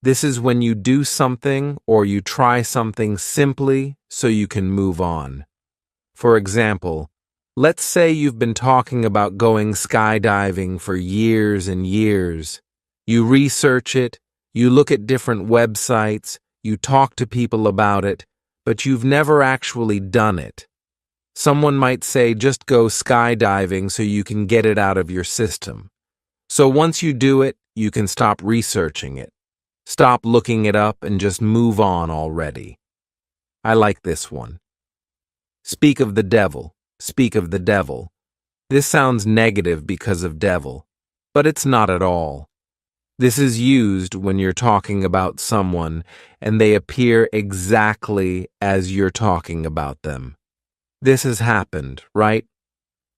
This is when you do something or you try something simply so you can move on. For example, let's say you've been talking about going skydiving for years and years. You research it, you look at different websites, you talk to people about it, but you've never actually done it. Someone might say just go skydiving so you can get it out of your system. So once you do it, you can stop researching it. Stop looking it up and just move on already. I like this one. Speak of the devil. Speak of the devil. This sounds negative because of devil, but it's not at all. This is used when you're talking about someone and they appear exactly as you're talking about them. This has happened, right?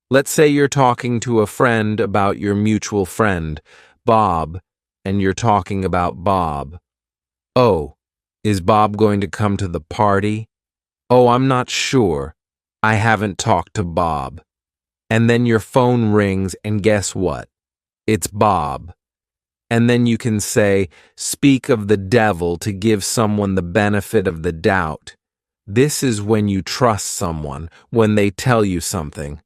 Let's say you're talking to a friend about your mutual friend, Bob, and you're talking about Bob. Oh, is Bob going to come to the party? Oh, I'm not sure. I haven't talked to Bob. And then your phone rings and guess what? It's Bob. And then you can say, speak of the devil to give someone the benefit of the doubt. This is when you trust someone, when they tell you something.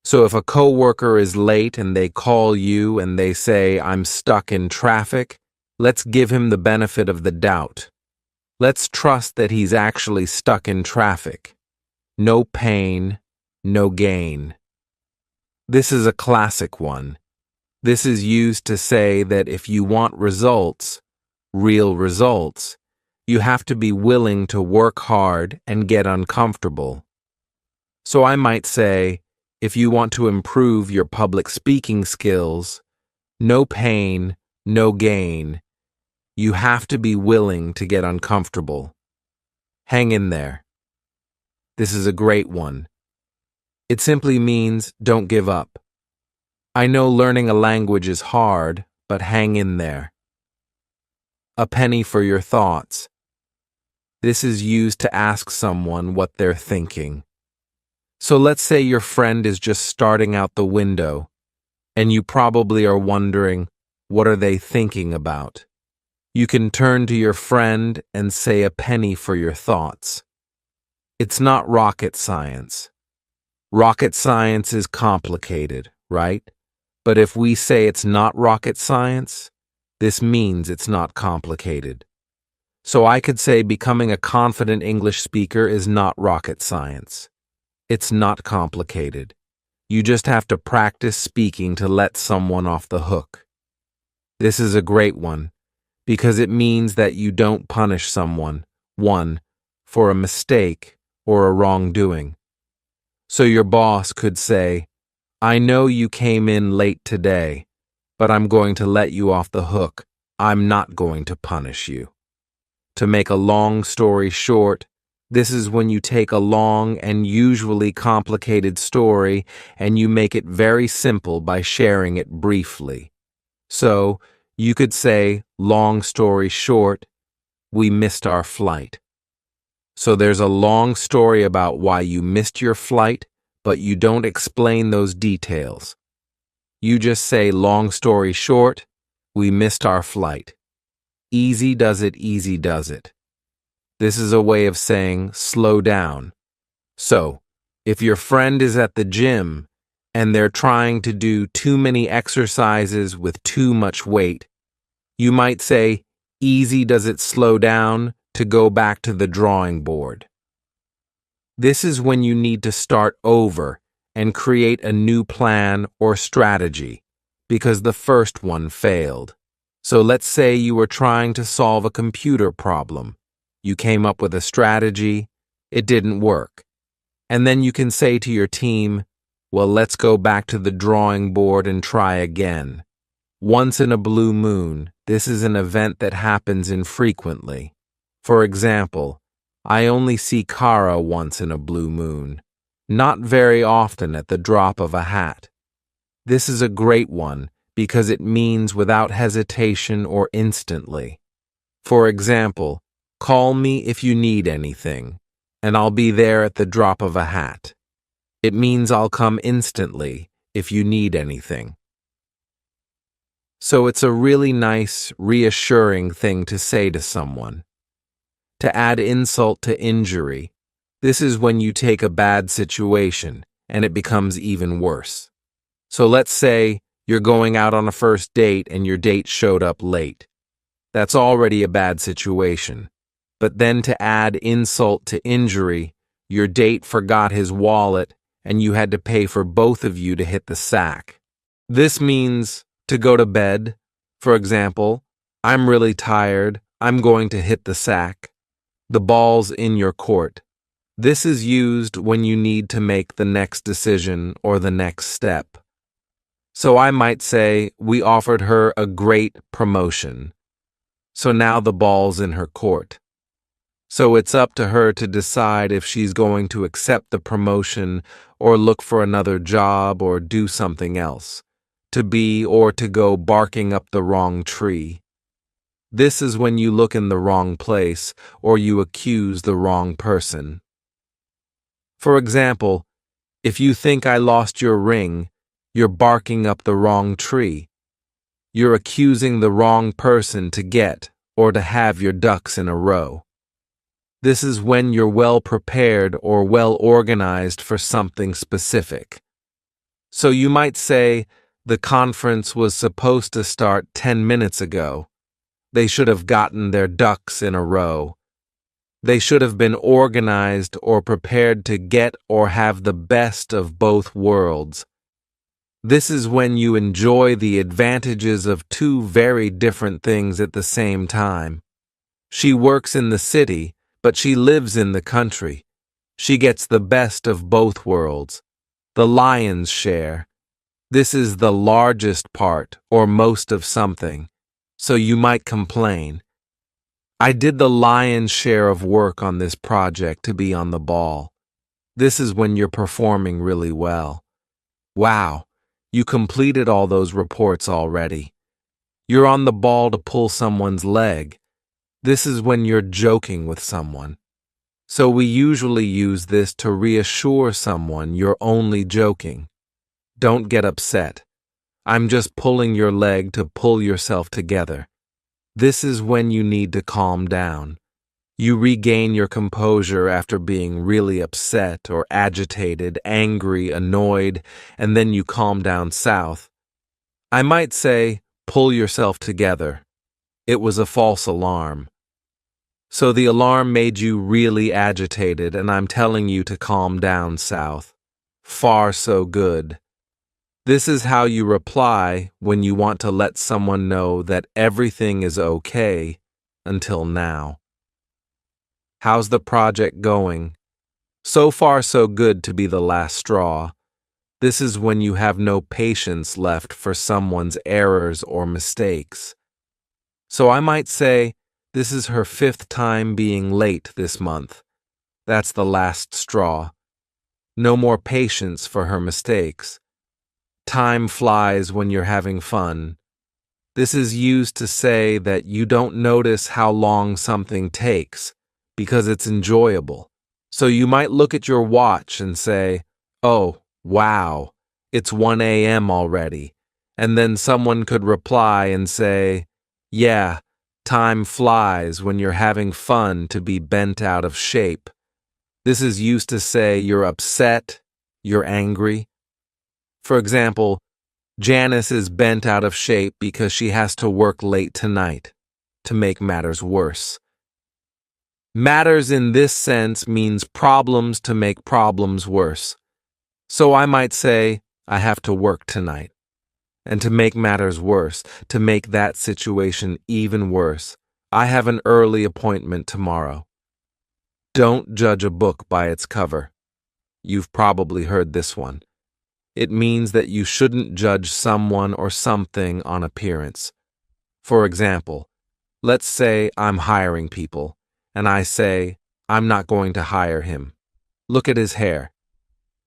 So if a coworker is late and they call you and they say, I'm stuck in traffic, let's give him the benefit of the doubt. Let's trust that he's actually stuck in traffic. No pain, no gain. This is a classic one. This is used to say that if you want results, real results, you have to be willing to work hard and get uncomfortable. So I might say, if you want to improve your public speaking skills, no pain, no gain. You have to be willing to get uncomfortable. Hang in there. This is a great one. It simply means don't give up. I know learning a language is hard, but hang in there. A penny for your thoughts. This is used to ask someone what they're thinking. So let's say your friend is just starting out the window, and you probably are wondering, what are they thinking about? You can turn to your friend and say a penny for your thoughts. It's not rocket science. Rocket science is complicated, right? But if we say it's not rocket science, this means it's not complicated. So I could say becoming a confident English speaker is not rocket science. It's not complicated. You just have to practice speaking to let someone off the hook. This is a great one because it means that you don't punish someone, one, for a mistake or a wrongdoing. So your boss could say, I know you came in late today, but I'm going to let you off the hook. I'm not going to punish you. To make a long story short, this is when you take a long and usually complicated story and you make it very simple by sharing it briefly. So, you could say, long story short, we missed our flight. So there's a long story about why you missed your flight, but you don't explain those details. You just say, long story short, we missed our flight. Easy does it, easy does it. This is a way of saying, slow down. So, if your friend is at the gym and they're trying to do too many exercises with too much weight, you might say, easy does it slow down to go back to the drawing board. This is when you need to start over and create a new plan or strategy because the first one failed. So let's say you were trying to solve a computer problem. You came up with a strategy, it didn't work. And then you can say to your team, well, let's go back to the drawing board and try again. Once in a blue moon, this is an event that happens infrequently. For example, I only see Kara once in a blue moon, not very often at the drop of a hat. This is a great one because it means without hesitation or instantly. For example, call me if you need anything, and I'll be there at the drop of a hat. It means I'll come instantly if you need anything. So it's a really nice, reassuring thing to say to someone. To add insult to injury, this is when you take a bad situation and it becomes even worse. So let's say you're going out on a first date and your date showed up late. That's already a bad situation. But then to add insult to injury, your date forgot his wallet and you had to pay for both of you to hit the sack. This means to go to bed. For example, I'm really tired. I'm going to hit the sack. The ball's in your court. This is used when you need to make the next decision or the next step. So I might say, we offered her a great promotion. So now the ball's in her court. So it's up to her to decide if she's going to accept the promotion or look for another job or do something else, to be or to go barking up the wrong tree. This is when you look in the wrong place or you accuse the wrong person. For example, if you think I lost your ring, you're barking up the wrong tree. You're accusing the wrong person to get or to have your ducks in a row. This is when you're well prepared or well organized for something specific. So you might say, the conference was supposed to start 10 minutes ago. They should have gotten their ducks in a row. They should have been organized or prepared to get or have the best of both worlds. This is when you enjoy the advantages of two very different things at the same time. She works in the city, but she lives in the country. She gets the best of both worlds, the lion's share. This is the largest part or most of something, so you might complain. I did the lion's share of work on this project to be on the ball. This is when you're performing really well. Wow, you completed all those reports already. You're on the ball to pull someone's leg. This is when you're joking with someone. So we usually use this to reassure someone you're only joking. Don't get upset. I'm just pulling your leg to pull yourself together. This is when you need to calm down. You regain your composure after being really upset or agitated, angry, annoyed, and then you calm down south. I might say, pull yourself together. It was a false alarm. So the alarm made you really agitated, and I'm telling you to calm down south. Far so good. This is how you reply when you want to let someone know that everything is okay until now. How's the project going? So far so good to be the last straw. This is when you have no patience left for someone's errors or mistakes. So I might say, this is her 5th time being late this month. That's the last straw. No more patience for her mistakes. Time flies when you're having fun. This is used to say that you don't notice how long something takes because it's enjoyable. So you might look at your watch and say, oh, wow, it's 1 a.m. already. And then someone could reply and say, yeah, time flies when you're having fun to be bent out of shape. This is used to say you're upset, you're angry. For example, Janice is bent out of shape because she has to work late tonight. To make matters worse. Matters in this sense means problems to make problems worse. So I might say, I have to work tonight. And to make matters worse, to make that situation even worse, I have an early appointment tomorrow. Don't judge a book by its cover. You've probably heard this one. It means that you shouldn't judge someone or something on appearance. For example, let's say I'm hiring people, and I say, I'm not going to hire him. Look at his hair.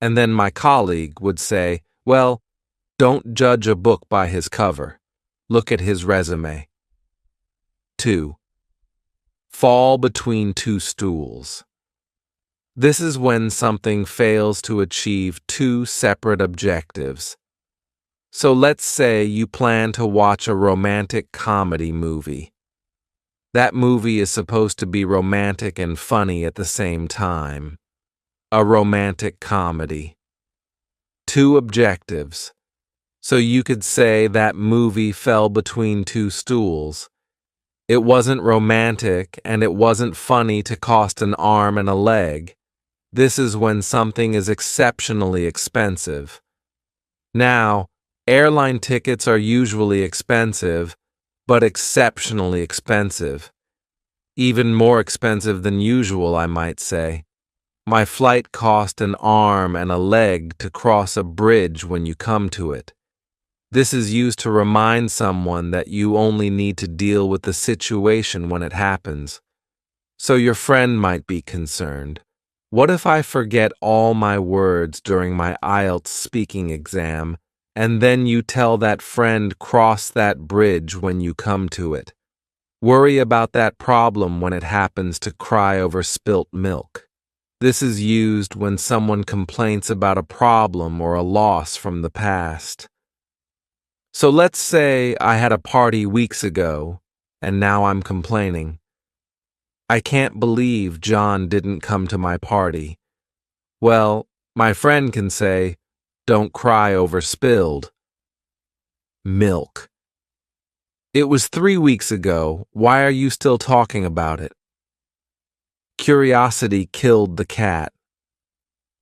And then my colleague would say, well, don't judge a book by his cover. Look at his resume. 2. Fall between two stools. This is when something fails to achieve two separate objectives. So let's say you plan to watch a romantic comedy movie. That movie is supposed to be romantic and funny at the same time. A romantic comedy. Two objectives. So you could say that movie fell between two stools. It wasn't romantic and it wasn't funny to cost an arm and a leg. This is when something is exceptionally expensive. Now, airline tickets are usually expensive, but exceptionally expensive. Even more expensive than usual, I might say. My flight cost an arm and a leg to cross a bridge when you come to it. This is used to remind someone that you only need to deal with the situation when it happens. So your friend might be concerned. What if I forget all my words during my IELTS speaking exam, and then you tell that friend cross that bridge when you come to it? Worry about that problem when it happens to cry over spilt milk. This is used when someone complains about a problem or a loss from the past. So let's say I had a party weeks ago, and now I'm complaining. I can't believe John didn't come to my party. Well, my friend can say, don't cry over spilled milk. It was 3 weeks ago. Why are you still talking about it? Curiosity killed the cat.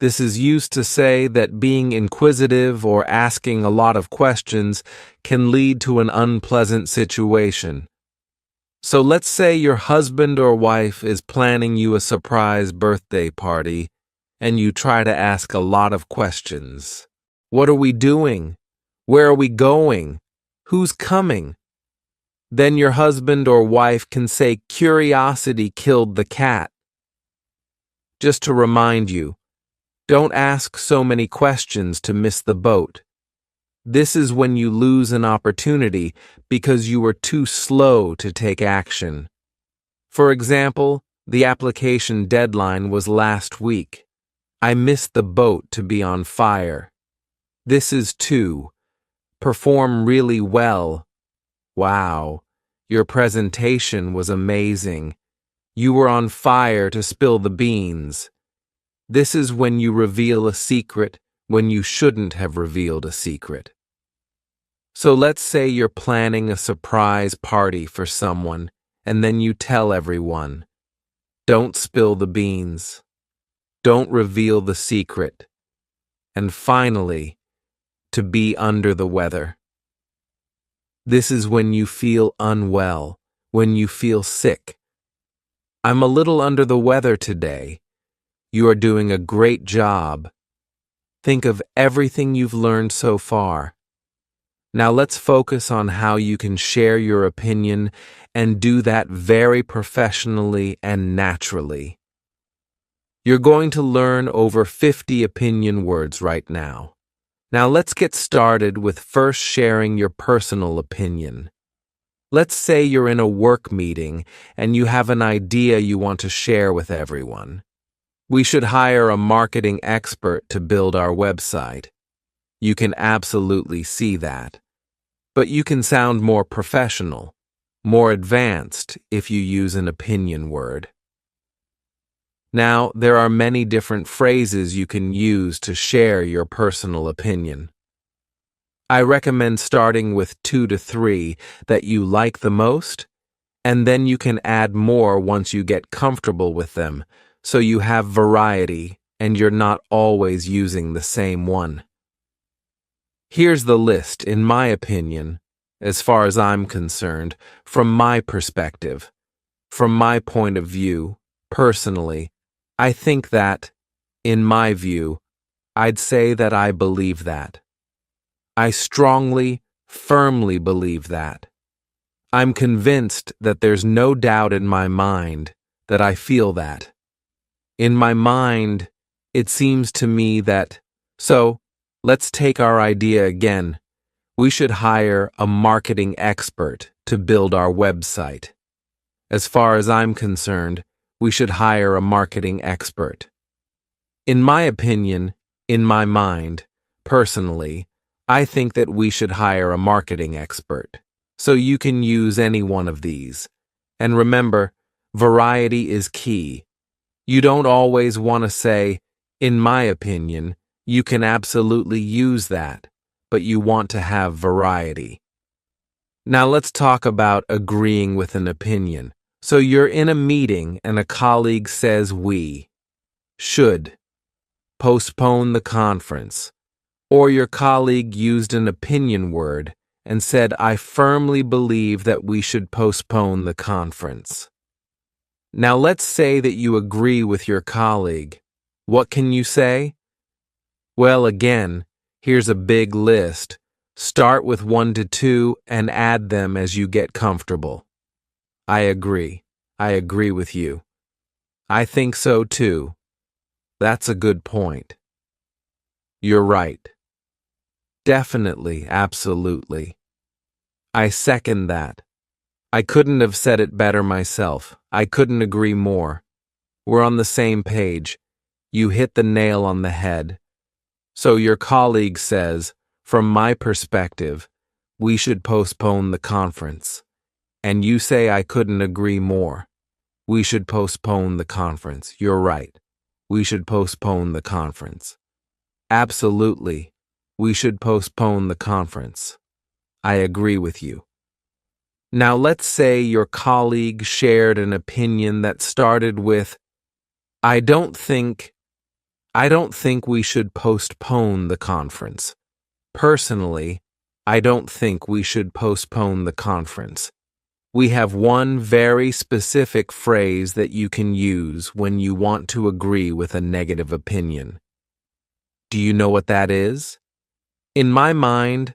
This is used to say that being inquisitive or asking a lot of questions can lead to an unpleasant situation. So let's say your husband or wife is planning you a surprise birthday party, and you try to ask a lot of questions. What are we doing? Where are we going? Who's coming? Then your husband or wife can say curiosity killed the cat. Just to remind you, don't ask so many questions to miss the boat. This is when you lose an opportunity because you were too slow to take action. For example, the application deadline was last week. I missed the boat to be on fire. This is to perform really well. Wow, your presentation was amazing. You were on fire to spill the beans. This is when you reveal a secret when you shouldn't have revealed a secret. So let's say you're planning a surprise party for someone, and then you tell everyone, don't spill the beans. Don't reveal the secret. And finally, to be under the weather. This is when you feel unwell, when you feel sick. I'm a little under the weather today. You are doing a great job. Think of everything you've learned so far. Now let's focus on how you can share your opinion and do that very professionally and naturally. You're going to learn over 50 opinion words right now. Now let's get started with first sharing your personal opinion. Let's say you're in a work meeting and you have an idea you want to share with everyone. We should hire a marketing expert to build our website. You can absolutely see that. But you can sound more professional, more advanced if you use an opinion word. Now, there are many different phrases you can use to share your personal opinion. I recommend starting with 2 to 3 that you like the most, and then you can add more once you get comfortable with them, so you have variety and you're not always using the same one. Here's the list, in my opinion, as far as I'm concerned, from my perspective. From my point of view, personally, I think that, in my view, I'd say that I believe that. I strongly, firmly believe that. I'm convinced that there's no doubt in my mind that I feel that. In my mind, it seems to me that, so, let's take our idea again. We should hire a marketing expert to build our website. As far as I'm concerned, we should hire a marketing expert. In my opinion, in my mind, personally, I think that we should hire a marketing expert. So you can use any one of these. And remember, variety is key. You don't always want to say, in my opinion. You can absolutely use that, but you want to have variety. Now let's talk about agreeing with an opinion. So you're in a meeting and a colleague says we should postpone the conference. Or your colleague used an opinion word and said, I firmly believe that we should postpone the conference. Now let's say that you agree with your colleague. What can you say? Well, again, here's a big list. Start with 1 to 2 and add them as you get comfortable. I agree. I agree with you. I think so too. That's a good point. You're right. Definitely, absolutely. I second that. I couldn't have said it better myself. I couldn't agree more. We're on the same page. You hit the nail on the head. So your colleague says, from my perspective, we should postpone the conference. And you say I couldn't agree more. We should postpone the conference. You're right. We should postpone the conference. Absolutely. We should postpone the conference. I agree with you. Now let's say your colleague shared an opinion that started with, I don't think we should postpone the conference. Personally, I don't think we should postpone the conference. We have one very specific phrase that you can use when you want to agree with a negative opinion. Do you know what that is? In my mind,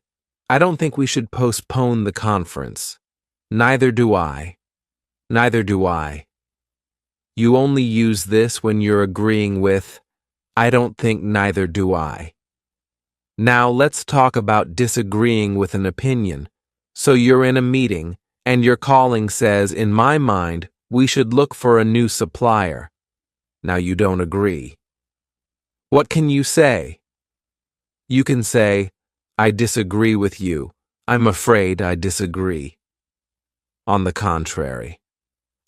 I don't think we should postpone the conference. Neither do I. Neither do I. You only use this when you're agreeing with, I don't think neither do I. Now let's talk about disagreeing with an opinion. So you're in a meeting, and your colleague says, in my mind, we should look for a new supplier. Now you don't agree. What can you say? You can say, I disagree with you. I'm afraid I disagree. On the contrary,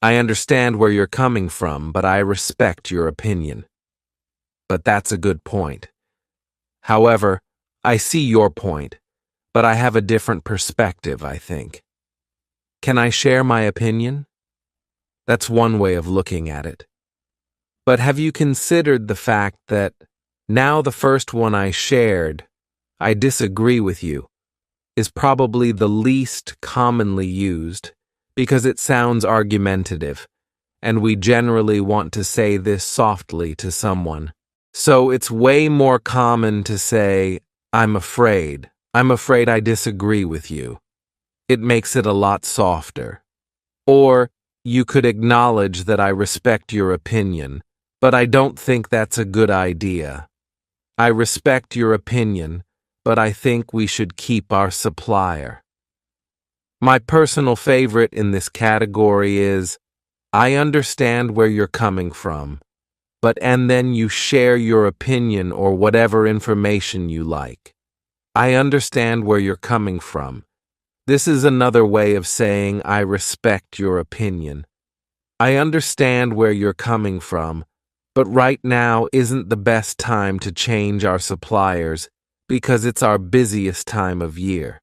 I understand where you're coming from, but I respect your opinion. But that's a good point. However, I see your point, but I have a different perspective, I think. Can I share my opinion? That's one way of looking at it. But have you considered the fact that now the first one I shared, I disagree with you, is probably the least commonly used because it sounds argumentative, and we generally want to say this softly to someone. So it's way more common to say, I'm afraid I disagree with you. It makes it a lot softer. Or you could acknowledge that I respect your opinion, but I don't think that's a good idea. I respect your opinion, but I think we should keep our supplier. My personal favorite in this category is, I understand where you're coming from, and then you share your opinion or whatever information you like. I understand where you're coming from. This is another way of saying I respect your opinion. I understand where you're coming from, but right now isn't the best time to change our suppliers because it's our busiest time of year.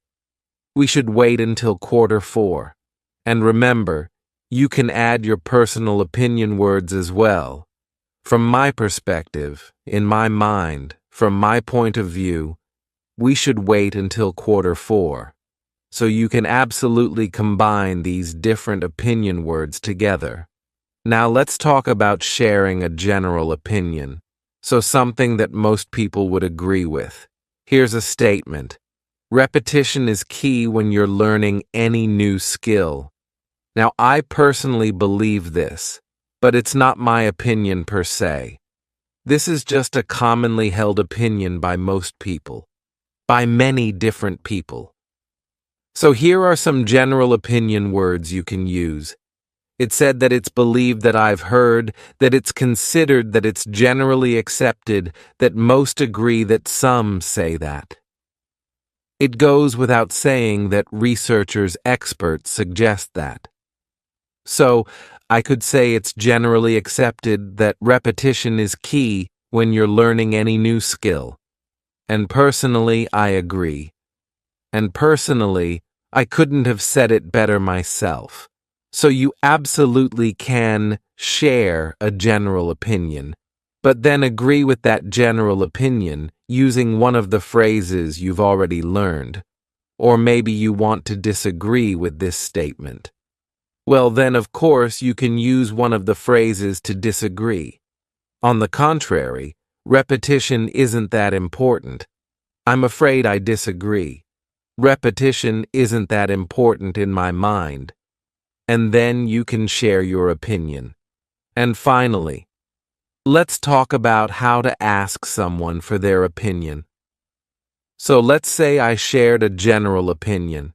We should wait until Q4. And remember, you can add your personal opinion words as well. From my perspective, in my mind, from my point of view, we should wait until Q4. So you can absolutely combine these different opinion words together. Now let's talk about sharing a general opinion. So something that most people would agree with. Here's a statement. Repetition is key when you're learning any new skill. Now I personally believe this, but it's not my opinion per se. This is just a commonly held opinion by most people, by many different people. So here are some general opinion words you can use. It said that it's believed, that I've heard, that it's considered, that it's generally accepted, that most agree, that some say that. It goes without saying that researchers, experts suggest that. So, I could say it's generally accepted that repetition is key when you're learning any new skill. And personally, I agree. And personally, I couldn't have said it better myself. So you absolutely can share a general opinion, but then agree with that general opinion using one of the phrases you've already learned. Or maybe you want to disagree with this statement. Well, then, of course, you can use one of the phrases to disagree. On the contrary, repetition isn't that important. I'm afraid I disagree. Repetition isn't that important in my mind. And then you can share your opinion. And finally, let's talk about how to ask someone for their opinion. So let's say I shared a general opinion.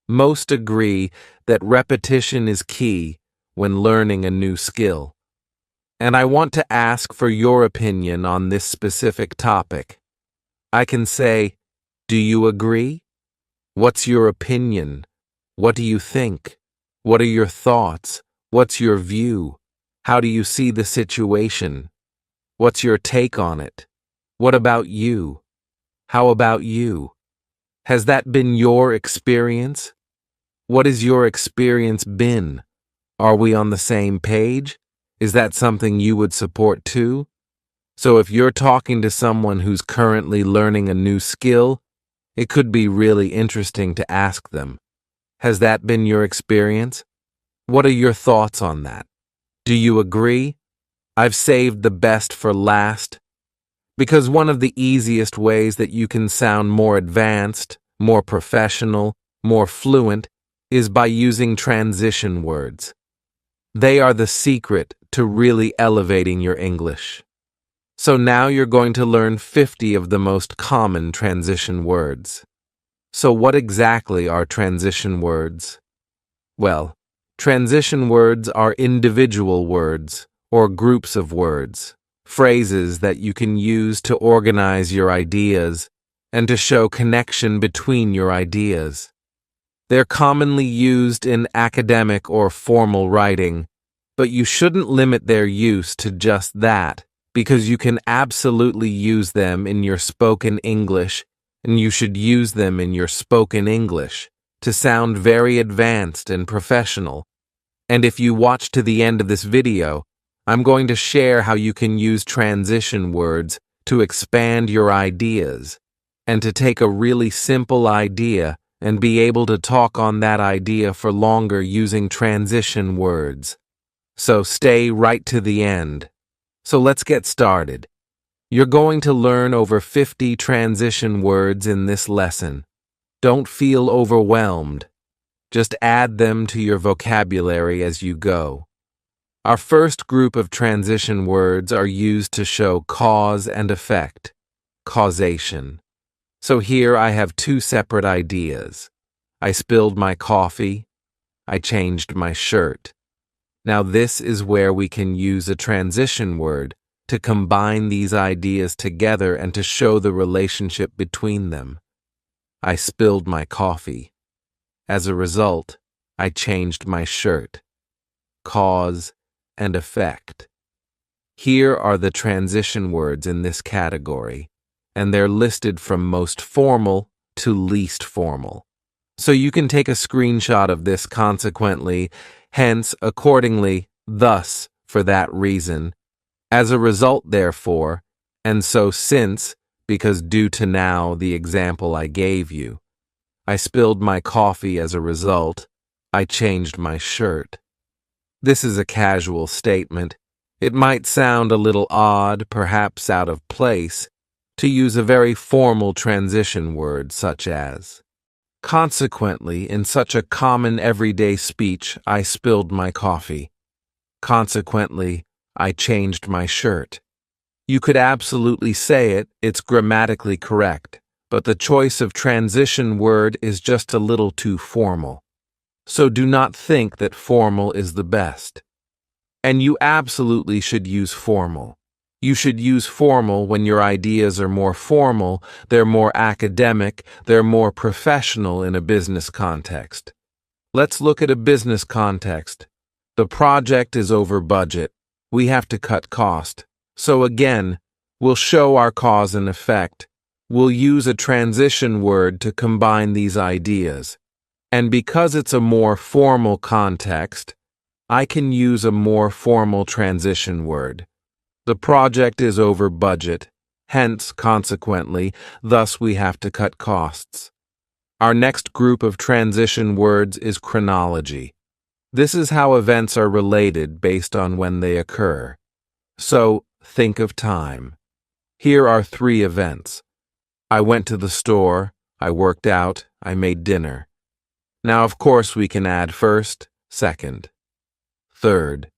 Most agree that repetition is key when learning a new skill. And I want to ask for your opinion on this specific topic. I can say, do you agree? What's your opinion? What do you think? What are your thoughts? What's your view? How do you see the situation? What's your take on it? What about you? How about you? Has that been your experience? What has your experience been? Are we on the same page? Is that something you would support too? So if you're talking to someone who's currently learning a new skill, it could be really interesting to ask them, has that been your experience? What are your thoughts on that? Do you agree? I've saved the best for last, because one of the easiest ways that you can sound more advanced, more professional, more fluent is by using transition words. They are the secret to really elevating your English. So now you're going to learn 50 of the most common transition words. So what exactly are transition words? Well, transition words are individual words or groups of words, phrases that you can use to organize your ideas and to show connection between your ideas. They're commonly used in academic or formal writing, but you shouldn't limit their use to just that, because you can absolutely use them in your spoken English, and you should use them in your spoken English to sound very advanced and professional. And if you watch to the end of this video, I'm going to share how you can use transition words to expand your ideas and to take a really simple idea and be able to talk on that idea for longer using transition words. So stay right to the end. So let's get started. You're going to learn over 50 transition words in this lesson. Don't feel overwhelmed. Just add them to your vocabulary as you go. Our first group of transition words are used to show cause and effect, causation. So here I have two separate ideas. I spilled my coffee. I changed my shirt. Now this is where we can use a transition word to combine these ideas together and to show the relationship between them. I spilled my coffee. As a result, I changed my shirt. Cause and effect. Here are the transition words in this category, and they're listed from most formal to least formal. So you can take a screenshot of this consequently, hence, accordingly, thus, for that reason, as a result, therefore, and so since, because due to now the example I gave you. I spilled my coffee as a result. I changed my shirt. This is a casual statement. It might sound a little odd, perhaps out of place, to use a very formal transition word such as. Consequently, in such a common everyday speech, I spilled my coffee. Consequently, I changed my shirt. You could absolutely say it, it's grammatically correct, but the choice of transition word is just a little too formal. So do not think that formal is the best. And you absolutely should use formal. You should use formal when your ideas are more formal, they're more academic, they're more professional in a business context. Let's look at a business context. The project is over budget. We have to cut cost. So again, we'll show our cause and effect. We'll use a transition word to combine these ideas. And because it's a more formal context, I can use a more formal transition word. The project is over budget, hence, consequently, thus we have to cut costs. Our next group of transition words is chronology. This is how events are related based on when they occur. So, think of time. Here are 3 events. I went to the store, I worked out, I made dinner. Now, of course, we can add first, second, third,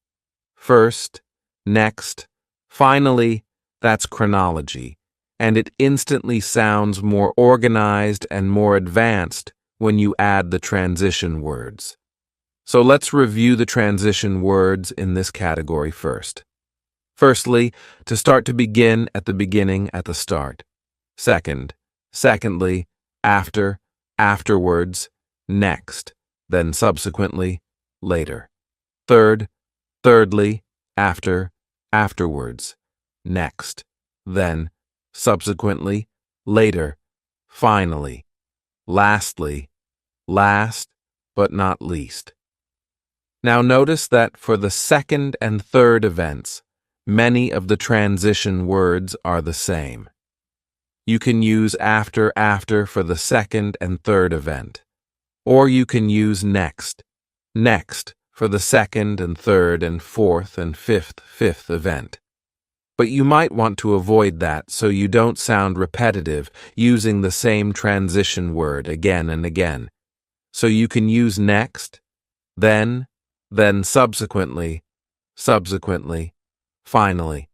first, next, finally. That's chronology, and it instantly sounds more organized and more advanced when you add the transition words. So let's review the transition words in this category first. Firstly, to start to begin at the beginning at the start. Second, secondly, after, afterwards, next, then subsequently, later. Third, thirdly, after, afterwards, next, then, subsequently, later, finally, lastly, last, but not least. Now notice that for the second and third events, many of the transition words are the same. You can use after for the second and third event, or you can use next for the second and third and fourth and fifth event. But you might want to avoid that so you don't sound repetitive using the same transition word again and again. So you can use next, then subsequently, finally.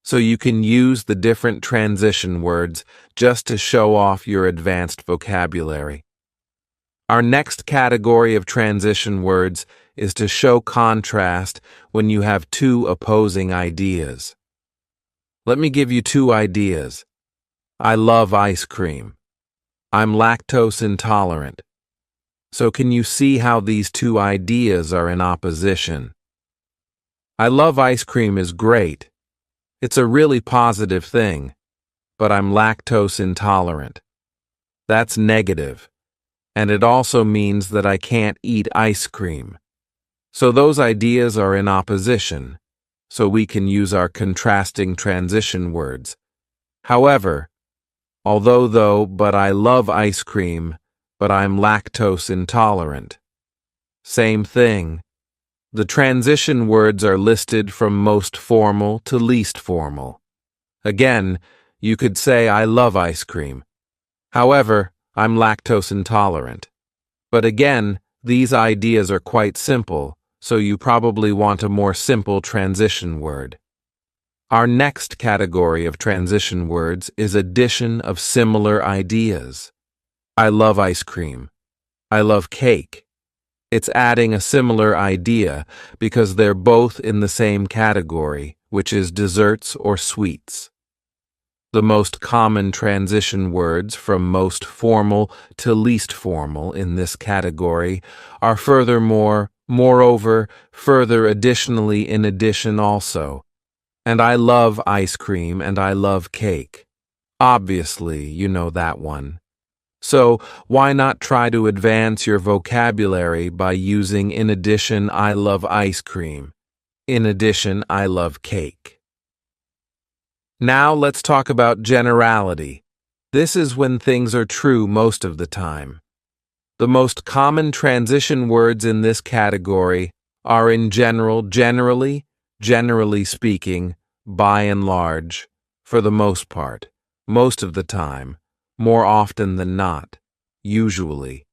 So you can use the different transition words just to show off your advanced vocabulary. Our next category of transition words is to show contrast when you have 2 opposing ideas. Let me give you 2 ideas. I love ice cream. I'm lactose intolerant. So can you see how these 2 ideas are in opposition? I love ice cream is great. It's a really positive thing, but I'm lactose intolerant. That's negative, and it also means that I can't eat ice cream. So those ideas are in opposition, so we can use our contrasting transition words. However, but I love ice cream, but I'm lactose intolerant. Same thing. The transition words are listed from most formal to least formal. Again, you could say I love ice cream. However, I'm lactose intolerant. But again, these ideas are quite simple, so you probably want a more simple transition word. Our next category of transition words is addition of similar ideas. I love ice cream. I love cake. It's adding a similar idea because they're both in the same category, which is desserts or sweets. The most common transition words from most formal to least formal in this category are furthermore, moreover, further, additionally, in addition also. And I love ice cream and I love cake. Obviously, you know that one. So, why not try to advance your vocabulary by using in addition I love ice cream, in addition I love cake. Now let's talk about generality. This is when things are true most of the time. The most common transition words in this category are in general, generally speaking, by and large, for the most part, most of the time, more often than not, usually,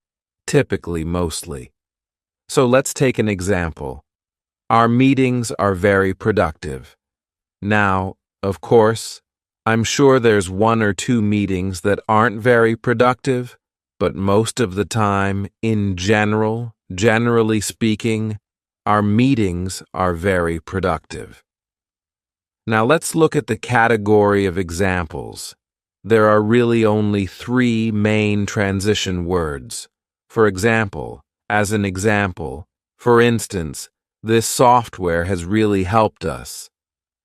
typically, mostly. So let's take an example. Our meetings are very productive. Now, of course, I'm sure there's 1 or 2 meetings that aren't very productive, but most of the time, in general, generally speaking, our meetings are very productive. Now let's look at the category of examples. There are really only three main transition words. For example, as an example, for instance, this software has really helped us.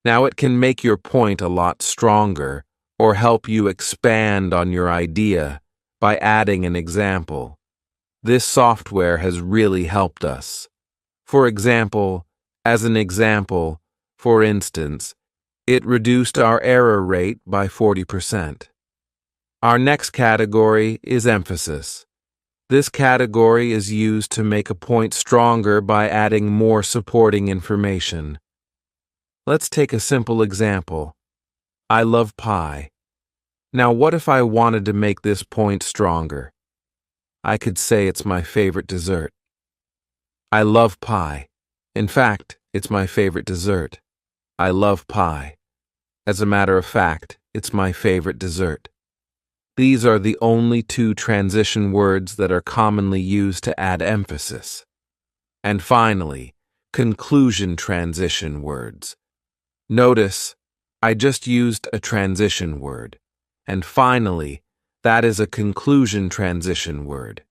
Now it can make your point a lot stronger or help you expand on your idea by adding an example. This software has really helped us. For example, as an example, for instance, it reduced our error rate by 40%. Our next category is emphasis. This category is used to make a point stronger by adding more supporting information. Let's take a simple example. I love pie. Now, what if I wanted to make this point stronger? I could say it's my favorite dessert. I love pie. In fact, it's my favorite dessert. I love pie. As a matter of fact, it's my favorite dessert. These are the only two transition words that are commonly used to add emphasis. And finally, conclusion transition words. Notice, I just used a transition word. And finally, that is a conclusion transition word.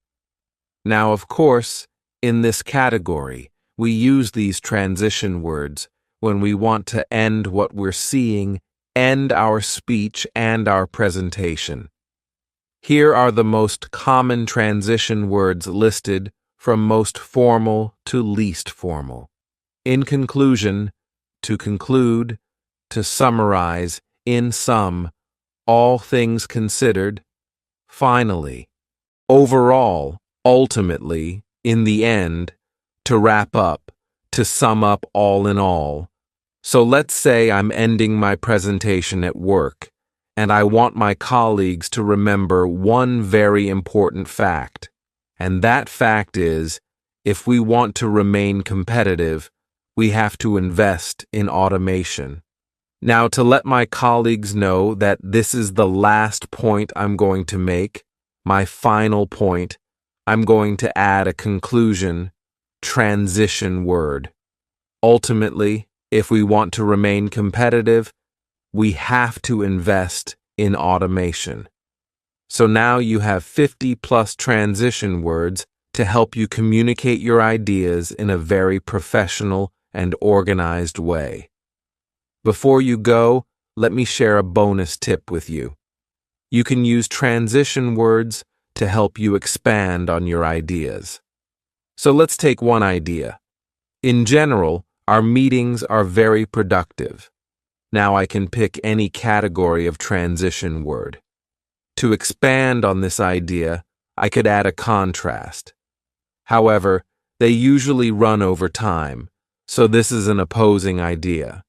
Now, of course, in this category, we use these transition words when we want to end what we're seeing, end our speech and our presentation. Here are the most common transition words listed from most formal to least formal. In conclusion, to conclude, to summarize, in sum, all things considered, finally, overall, ultimately, in the end, to wrap up, to sum up all in all. So let's say I'm ending my presentation at work, and I want my colleagues to remember one very important fact. And that fact is, if we want to remain competitive, we have to invest in automation. Now, to let my colleagues know that this is the last point I'm going to make, my final point, I'm going to add a conclusion, transition word. Ultimately, if we want to remain competitive, we have to invest in automation. So now you have 50+ transition words to help you communicate your ideas in a very professional and organized way. Before you go, let me share a bonus tip with you. You can use transition words to help you expand on your ideas. So let's take one idea. In general, our meetings are very productive. Now I can pick any category of transition word. To expand on this idea, I could add a contrast. However, they usually run over time, so this is an opposing idea.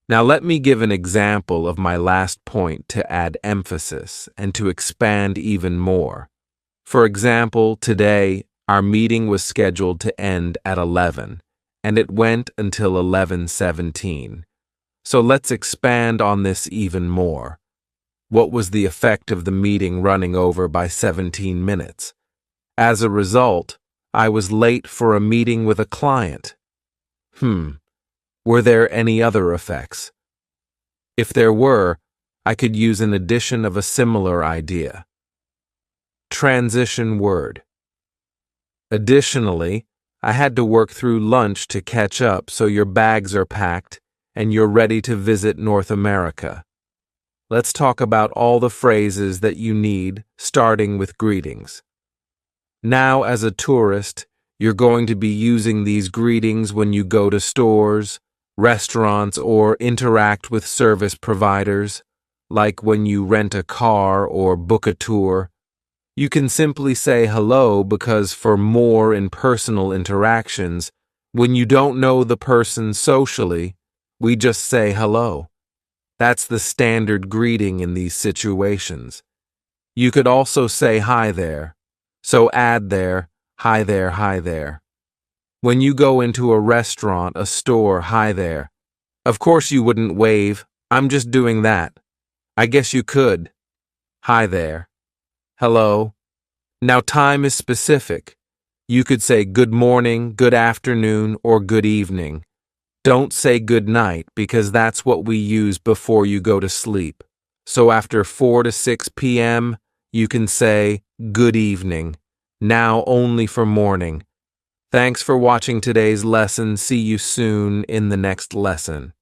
Now let me give an example of my last point to add emphasis and to expand even more. For example, today, our meeting was scheduled to end at 11, and it went until 11:17. So let's expand on this even more. What was the effect of the meeting running over by 17 minutes? As a result, I was late for a meeting with a client. Were there any other effects? If there were, I could use an addition of a similar idea. Transition word. Additionally, I had to work through lunch to catch up, so your bags are packed and you're ready to visit North America. Let's talk about all the phrases that you need, starting with greetings. Now, as a tourist, you're going to be using these greetings when you go to stores, restaurants, or interact with service providers, like when you rent a car or book a tour. You can simply say hello because for more impersonal interactions, when you don't know the person socially, we just say hello. That's the standard greeting in these situations. You could also say hi there, so add there, hi there, hi there. When you go into a restaurant, a store, hi there. Of course you wouldn't wave, I'm just doing that. I guess you could. Hi there. Hello. Now time is specific. You could say good morning, good afternoon, or good evening. Don't say good night because that's what we use before you go to sleep. So after 4 to 6 p.m., you can say good evening, now only for morning. Thanks for watching today's lesson. See you soon in the next lesson.